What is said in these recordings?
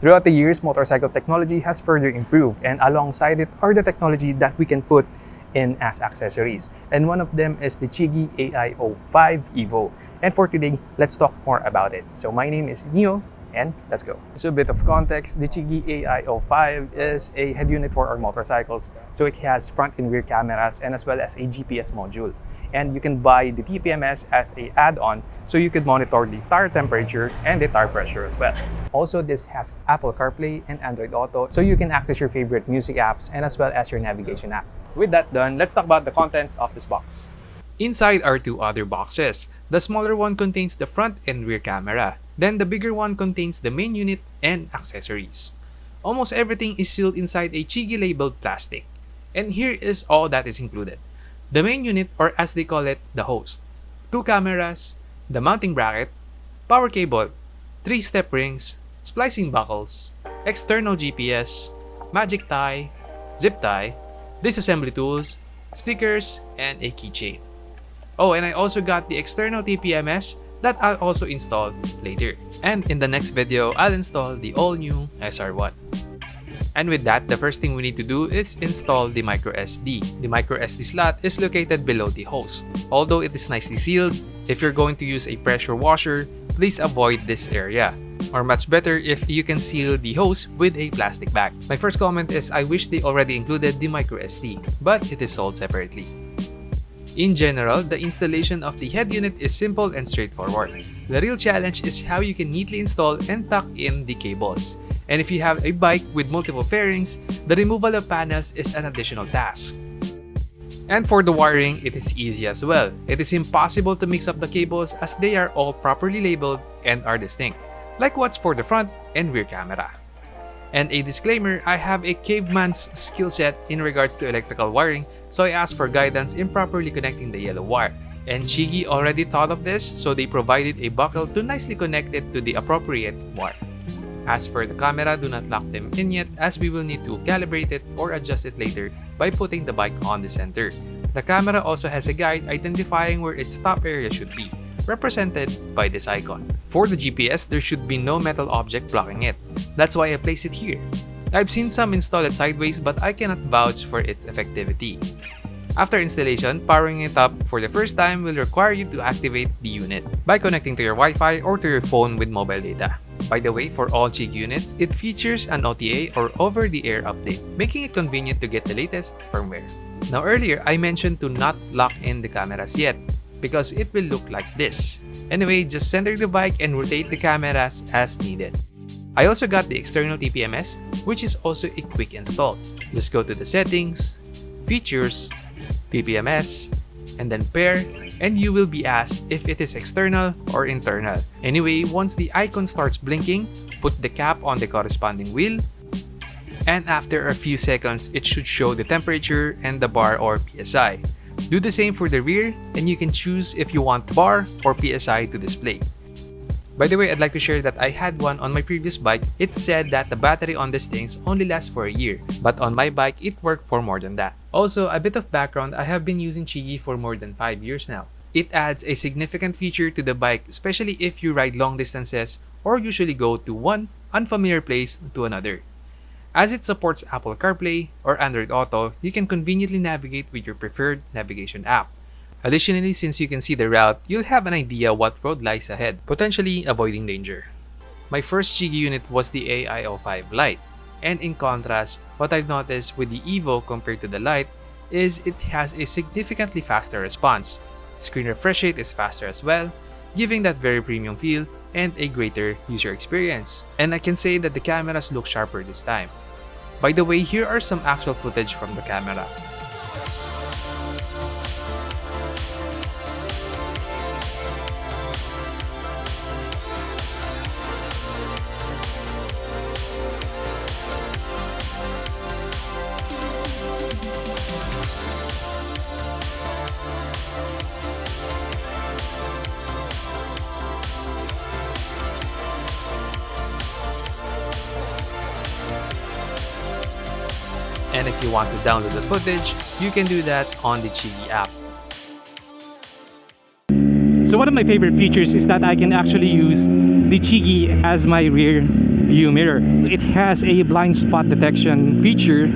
Throughout the years, motorcycle technology has further improved, and alongside it are the technology that we can put in as accessories. And one of them is the Chigee AIO-5 EVO. And for today, let's talk more about it. So my name is Neo, and let's go. So a bit of context, the Chigee AIO-5 is a head unit for our motorcycles. So it has front and rear cameras and as well as a GPS module. And you can buy the TPMS as a add-on so you could monitor the tire temperature and the tire pressure as well. Also, this has Apple Carplay and Android Auto so you can access your favorite music apps and as well as your navigation app. With that done, let's talk about the contents of this box. Inside are two other boxes. The smaller one contains the front and rear camera. Then the bigger one contains the main unit and accessories. Almost everything is sealed inside a Chigee labeled plastic. And here is all that is included. The main unit, or as they call it, the host. 2 cameras, the mounting bracket, power cable, 3 step rings, splicing buckles, external GPS, magic tie, zip tie, disassembly tools, stickers, and a keychain. Oh, and I also got the external TPMS that I'll also install later. And in the next video, I'll install the all-new SR1. And with that, the first thing we need to do is install the microSD. The microSD slot is located below the host. Although it is nicely sealed, if you're going to use a pressure washer, please avoid this area. Or much better if you can seal the host with a plastic bag. My first comment is I wish they already included the microSD, but it is sold separately. In general, the installation of the head unit is simple and straightforward. The real challenge is how you can neatly install and tuck in the cables. And if you have a bike with multiple fairings, the removal of panels is an additional task. And for the wiring, it is easy as well. It is impossible to mix up the cables as they are all properly labeled and are distinct, like what's for the front and rear camera. And a disclaimer, I have a caveman's skill set in regards to electrical wiring, so I asked for guidance in properly connecting the yellow wire. And Chigee already thought of this, so they provided a buckle to nicely connect it to the appropriate wire. As for the camera, do not lock them in yet as we will need to calibrate it or adjust it later by putting the bike on the center. The camera also has a guide identifying where its top area should be, represented by this icon. For the GPS, there should be no metal object blocking it. That's why I placed it here. I've seen some install it sideways, but I cannot vouch for its effectivity. After installation, powering it up for the first time will require you to activate the unit by connecting to your Wi-Fi or to your phone with mobile data. By the way, for all Chigee units, it features an OTA or over-the-air update, making it convenient to get the latest firmware. Now earlier, I mentioned to not lock in the cameras yet, because it will look like this. Anyway, just center the bike and rotate the cameras as needed. I also got the external TPMS, which is also a quick install. Just go to the settings, features, TPMS, and then pair, and you will be asked if it is external or internal. Anyway, once the icon starts blinking, put the cap on the corresponding wheel, and after a few seconds, it should show the temperature and the bar or PSI. Do the same for the rear, and you can choose if you want bar or PSI to display. By the way, I'd like to share that I had one on my previous bike. It said that the battery on these things only lasts for a year, but on my bike, it worked for more than that. Also, a bit of background, I have been using Chigee for more than 5 years now. It adds a significant feature to the bike, especially if you ride long distances or usually go to one unfamiliar place to another. As it supports Apple Carplay or Android Auto, you can conveniently navigate with your preferred navigation app. Additionally, since you can see the route, you'll have an idea what road lies ahead, potentially avoiding danger. My first Chigee unit was the AIO-5 Lite, and in contrast, what I've noticed with the EVO compared to the Lite is it has a significantly faster response. Screen refresh rate is faster as well, giving that very premium feel and a greater user experience. And I can say that the cameras look sharper this time. By the way, here are some actual footage from the camera. And if you want to download the footage, you can do that on the Chigee app. So one of my favorite features is that I can actually use the Chigee as my rear view mirror. It has a blind spot detection feature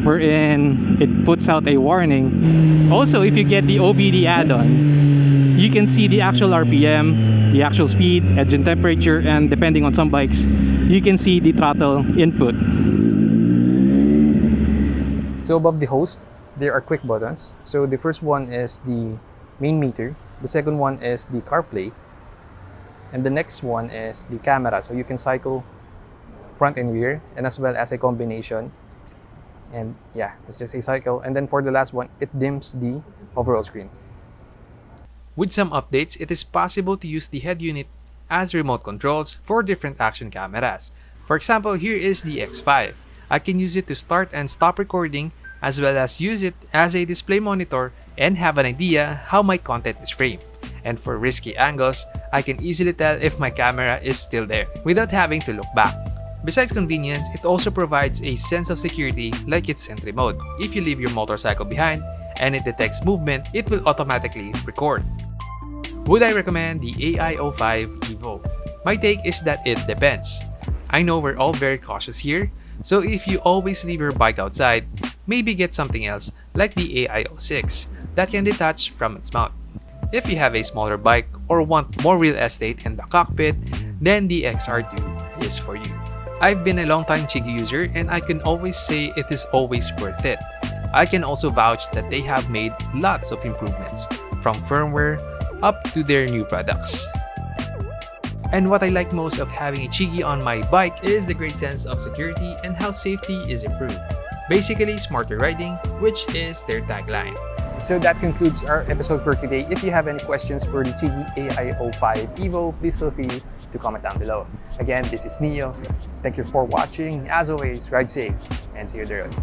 wherein it puts out a warning. Also, if you get the OBD add-on, you can see the actual RPM, the actual speed, engine temperature, and depending on some bikes, you can see the throttle input. So above the host, there are quick buttons. So the first one is the main meter. The second one is the CarPlay. And the next one is the camera. So you can cycle front and rear, and as well as a combination. And yeah, it's just a cycle. And then for the last one, it dims the overall screen. With some updates, it is possible to use the head unit as remote controls for different action cameras. For example, here is the X5. I can use it to start and stop recording, as well as use it as a display monitor and have an idea how my content is framed. And for risky angles, I can easily tell if my camera is still there without having to look back. Besides convenience, it also provides a sense of security like its sentry mode. If you leave your motorcycle behind and it detects movement, it will automatically record. Would I recommend the AIO-5 EVO? My take is that it depends. I know we're all very cautious here, so if you always leave your bike outside, maybe get something else like the AIO-6 that can detach from its mount. If you have a smaller bike or want more real estate in the cockpit, then the XR2 is for you. I've been a long-time Chigee user and I can always say it is always worth it. I can also vouch that they have made lots of improvements, from firmware up to their new products. And what I like most of having a Chigee on my bike is the great sense of security and how safety is improved. Basically, smarter riding, which is their tagline. So that concludes our episode for today. If you have any questions for the Chigee AIO-5 EVO, please feel free to comment down below. Again, this is Neo. Thank you for watching. As always, ride safe and see you on the road.